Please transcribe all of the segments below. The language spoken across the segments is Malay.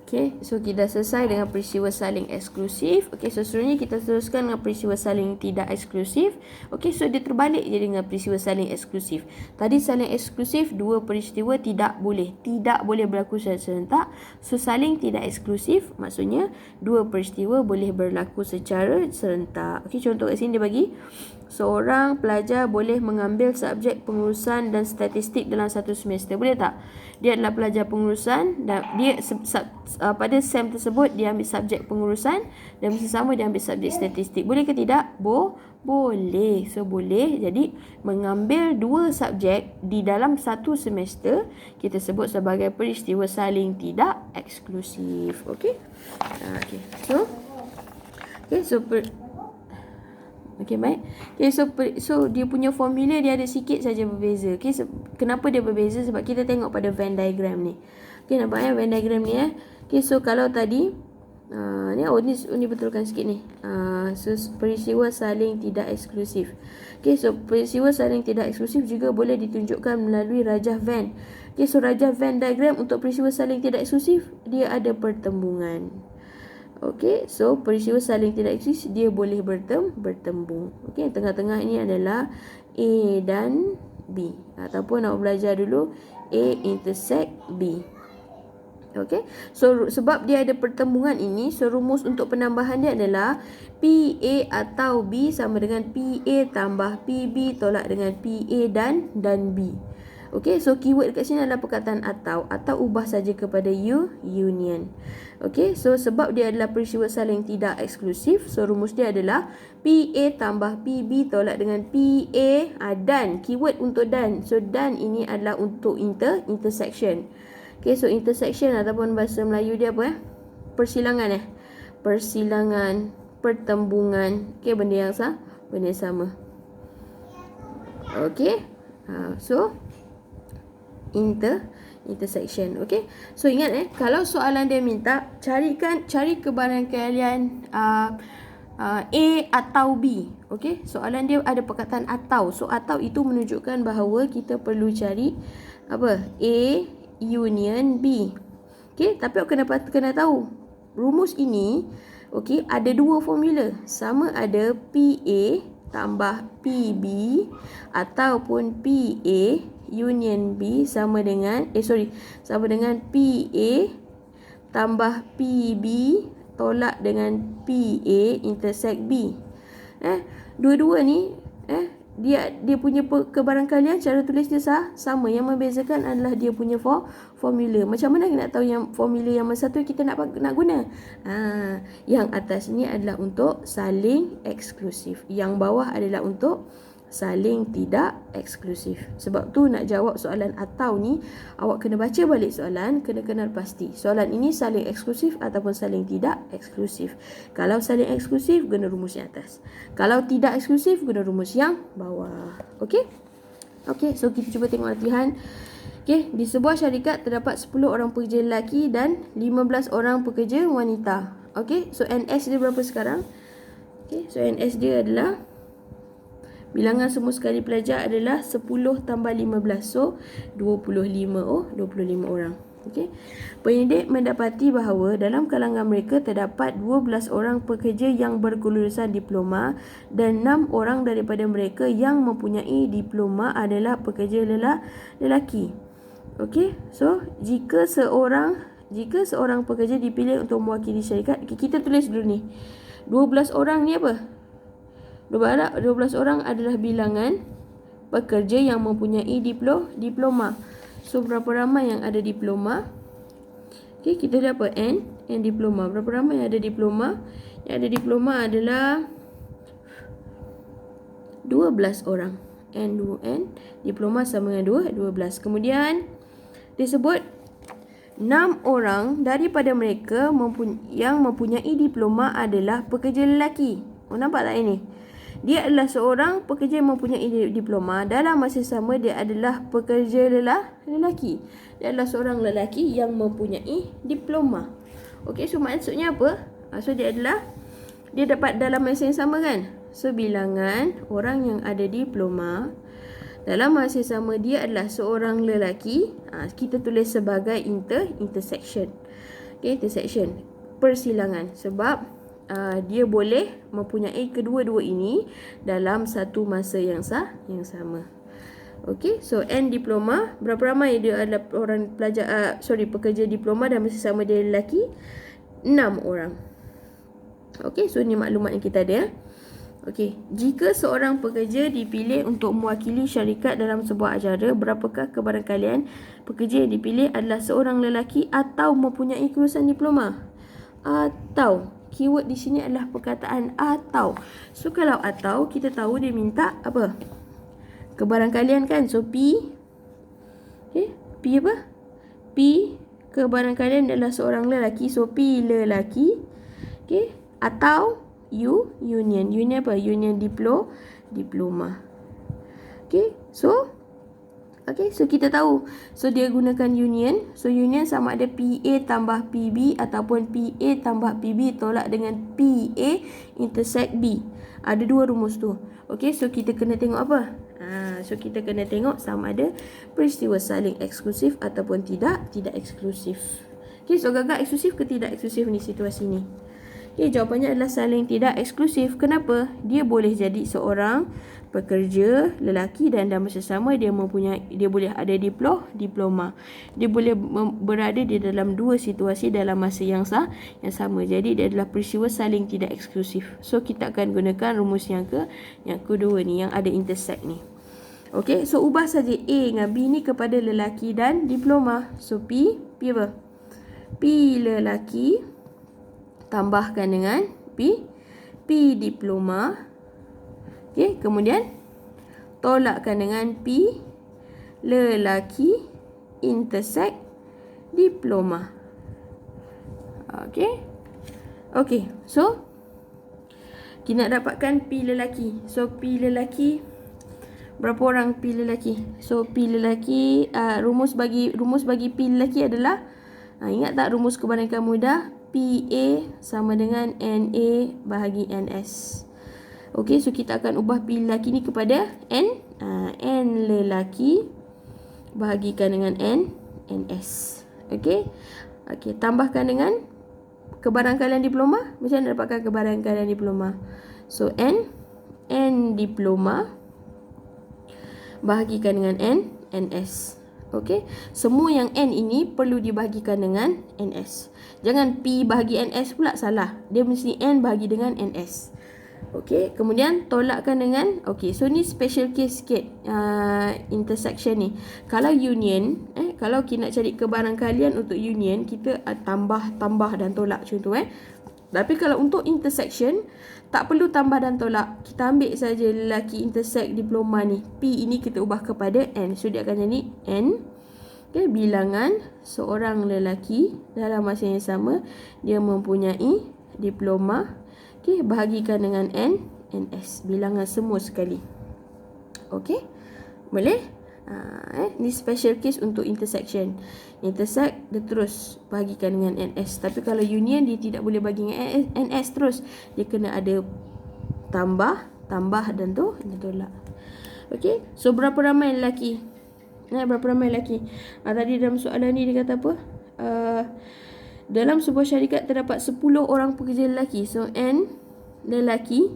Okay, so kita selesai dengan peristiwa saling eksklusif. Okay, so seterusnya kita teruskan dengan peristiwa saling tidak eksklusif. Okay, so dia terbalik je dengan peristiwa saling eksklusif. Tadi saling eksklusif, dua peristiwa tidak boleh berlaku secara serentak. So saling tidak eksklusif maksudnya dua peristiwa boleh berlaku secara serentak. Okay, contoh kat sini dia bagi seorang pelajar boleh mengambil subjek pengurusan dan statistik dalam satu semester. Boleh tak? Dia adalah pelajar pengurusan dan dia pada SEM tersebut dia ambil subjek pengurusan dan masa sama dia ambil subjek statistik. Boleh ke tidak? Boleh. So boleh. Jadi mengambil dua subjek di dalam satu semester kita sebut sebagai peristiwa saling tidak eksklusif. Okey? Okey. Okey, baik. Okay, so dia punya formula dia ada sikit saja berbeza. Okay, kenapa dia berbeza? Sebab kita tengok pada Venn diagram ni. Okay, nampak Venn diagram ni Okay, so kalau tadi ni betulkan sikit ni. So peristiwa saling tidak eksklusif. Okay, so peristiwa saling tidak eksklusif juga boleh ditunjukkan melalui rajah Venn. Okay, so rajah Venn diagram untuk peristiwa saling tidak eksklusif dia ada pertembungan. Okey, so peristiwa saling tidak eksklusif dia boleh bertembung. Okey, tengah-tengah ini adalah A dan B. Ataupun nak belajar dulu A intersect B. Okey, so sebab dia ada pertembungan ini, so rumus untuk penambahan dia adalah PA atau B sama dengan PA tambah PB tolak dengan PA dan B. Okey, so keyword dekat sini adalah perkataan atau ubah saja kepada union. Okey, so sebab dia adalah peristiwa saling tidak eksklusif, so rumus dia adalah PA tambah PB tolak dengan PA dan keyword untuk dan. So dan ini adalah untuk intersection. Okey, so intersection ataupun bahasa Melayu dia apa persilangan persilangan, pertembungan. Okey, benda yang sama. Okey. So intersection. Okey. So ingat kalau soalan dia minta cari kebarangkalian A atau B. Okey. Soalan dia ada perkataan atau. So atau itu menunjukkan bahawa kita perlu cari apa? A union B. Okey, tapi awak kena tahu rumus ini ada dua formula. Sama ada PA tambah PB ataupun PA union B sama dengan PA tambah PB tolak dengan PA intersect B. Dua-dua ni dia punya kebarangkalian cara tulis dia sama. Yang membezakan adalah dia punya formula. Macam mana nak tahu yang formula yang mana satu kita nak guna? Yang atas ni adalah untuk saling eksklusif. Yang bawah adalah untuk saling tidak eksklusif. Sebab tu nak jawab soalan atau ni, awak kena baca balik soalan, kena kenal pasti. Soalan ini saling eksklusif ataupun saling tidak eksklusif. Kalau saling eksklusif, guna rumus yang atas. Kalau tidak eksklusif, guna rumus yang bawah. Okey? Okey, so kita cuba tengok latihan. Okey, di sebuah syarikat terdapat 10 orang pekerja lelaki dan 15 orang pekerja wanita. Okey, so NS dia berapa sekarang? Okey, so NS dia adalah bilangan semua sekali pelajar adalah 10 tambah 15. So 25 orang. Okey. Penyidik mendapati bahawa dalam kalangan mereka terdapat 12 orang pekerja yang berkelulusan diploma dan 6 orang daripada mereka yang mempunyai diploma adalah pekerja lelaki. Okey. So jika seorang pekerja dipilih untuk mewakili syarikat, kita tulis dulu ni. 12 orang ni apa? 12 orang adalah bilangan pekerja yang mempunyai diploma. So berapa ramai yang ada diploma? Okey, kita lihat apa? N diploma. Berapa ramai yang ada diploma? Yang ada diploma adalah 12 orang. N diploma sama dengan 12. Kemudian disebut 6 orang daripada mereka yang mempunyai diploma adalah pekerja lelaki. Nampak tak ini? Dia adalah seorang pekerja yang mempunyai diploma. Dalam masa sama dia adalah pekerja lelaki. Dia adalah seorang lelaki yang mempunyai diploma. Okey, so maksudnya apa? So dia dapat dalam masa yang sama kan? So bilangan orang yang ada diploma dalam masa sama dia adalah seorang lelaki. Kita tulis sebagai intersection. Okay, intersection, persilangan. Sebab dia boleh mempunyai kedua-dua ini dalam satu masa yang sama. Okay, so N diploma, berapa ramai dia adalah orang pelajar, pekerja diploma dan masa sama dia lelaki? 6 orang. Okay, so ni maklumat yang kita ada. Okey, jika seorang pekerja dipilih untuk mewakili syarikat dalam sebuah acara, berapakah kebarangkalian pekerja yang dipilih adalah seorang lelaki atau mempunyai kelulusan diploma? Atau, keyword di sini adalah perkataan atau. So kalau atau, kita tahu dia minta apa? Kebarangkalian kan? So P, okay, P apa? P, kebarangkalian adalah seorang lelaki. So P lelaki. Okay, atau U, union. Union apa? Union diploma. Okay, so kita tahu. So dia gunakan union. So union sama ada PA tambah PB ataupun PA tambah PB tolak dengan PA intersect B. Ada dua rumus tu. Okay, so kita kena tengok apa? So kita kena tengok sama ada peristiwa saling eksklusif ataupun tidak eksklusif. Okay, so gagal eksklusif ke tidak eksklusif ni situasi ni? Okay, jawapannya adalah saling tidak eksklusif. Kenapa? Dia boleh jadi seorang pekerja lelaki dan dalam masa sama dia boleh ada diploma. Dia boleh berada di dalam dua situasi dalam masa yang sama. Jadi dia adalah peristiwa saling tidak eksklusif. So kita akan gunakan rumus yang kedua ni yang ada intersect ni. Okay, so ubah saja A dengan B ni kepada lelaki dan diploma. So P apa? P lelaki tambahkan dengan P diploma. Okey, kemudian tolakkan dengan P lelaki intersect diploma. Okey, so kita nak dapatkan P lelaki. So P lelaki, berapa orang P lelaki? So P lelaki, rumus bagi P lelaki adalah, ingat tak rumus kebanyakan mudah? PA sama dengan NA bahagi NS. Okey, so kita akan ubah P lelaki ni kepada N. N lelaki bahagikan dengan NS. Okey, tambahkan dengan kebarangkalian diploma. Macam mana dapatkan kebarangkalian diploma? So N diploma bahagikan dengan NS. Okey, semua yang N ini perlu dibahagikan dengan NS. Jangan P bahagi NS pula, salah. Dia mesti N bahagi dengan NS. Okey, kemudian tolakkan dengan, okey, so ni special case sikit, intersection ni. Kalau union, kalau kita nak cari kebarangkalian untuk union, kita tambah dan tolak macam tu. Tapi kalau untuk intersection, tak perlu tambah dan tolak. Kita ambil saja lelaki intersect diploma ni. P ini kita ubah kepada N. So dia akan jadi N. Okay, bilangan seorang lelaki dalam masa yang sama dia mempunyai diploma. Okay, bahagikan dengan NS. Bilangan semua sekali. Okay, boleh? Ni special case untuk intersection. Intersect dia terus bahagikan dengan NS. Tapi kalau union dia tidak boleh bagi dengan NS terus. Dia kena ada tambah dan tolak. Okey, so berapa ramai lelaki? Berapa ramai lelaki? Tadi dalam soalan ni dia kata apa? Dalam sebuah syarikat terdapat 10 orang pekerja lelaki. So N lelaki,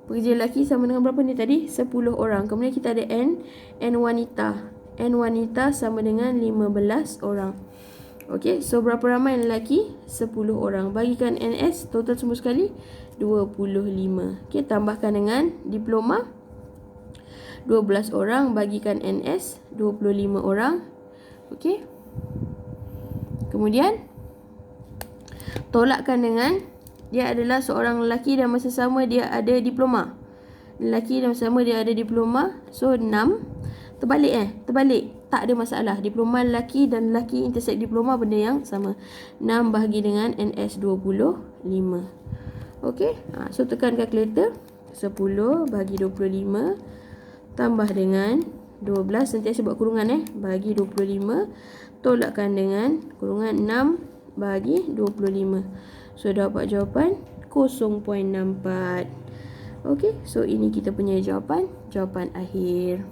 pekerja lelaki sama dengan berapa ni tadi? 10 orang. Kemudian kita ada N wanita. N wanita sama dengan 15 orang. Okey, so berapa ramai lelaki? 10 orang. Bagikan NS, total semua sekali 25. Okey, tambahkan dengan diploma 12 orang, bagikan NS 25 orang. Okey. Kemudian tolakkan dengan dia adalah seorang lelaki dan masa sama dia ada diploma. Lelaki dan masa sama dia ada diploma. So 6. Terbalik terbalik. Tak ada masalah. Diploma lelaki dan lelaki intersect diploma benda yang sama. 6 bahagi dengan NS 25. Okey. So tekan kalkulator. 10 bahagi 25 tambah dengan 12, sentiasa buat kurungan bahagi 25, tolakkan dengan kurungan 6 bahagi 25. So dapat jawapan 0.64. Okey, so ini kita punya jawapan akhir.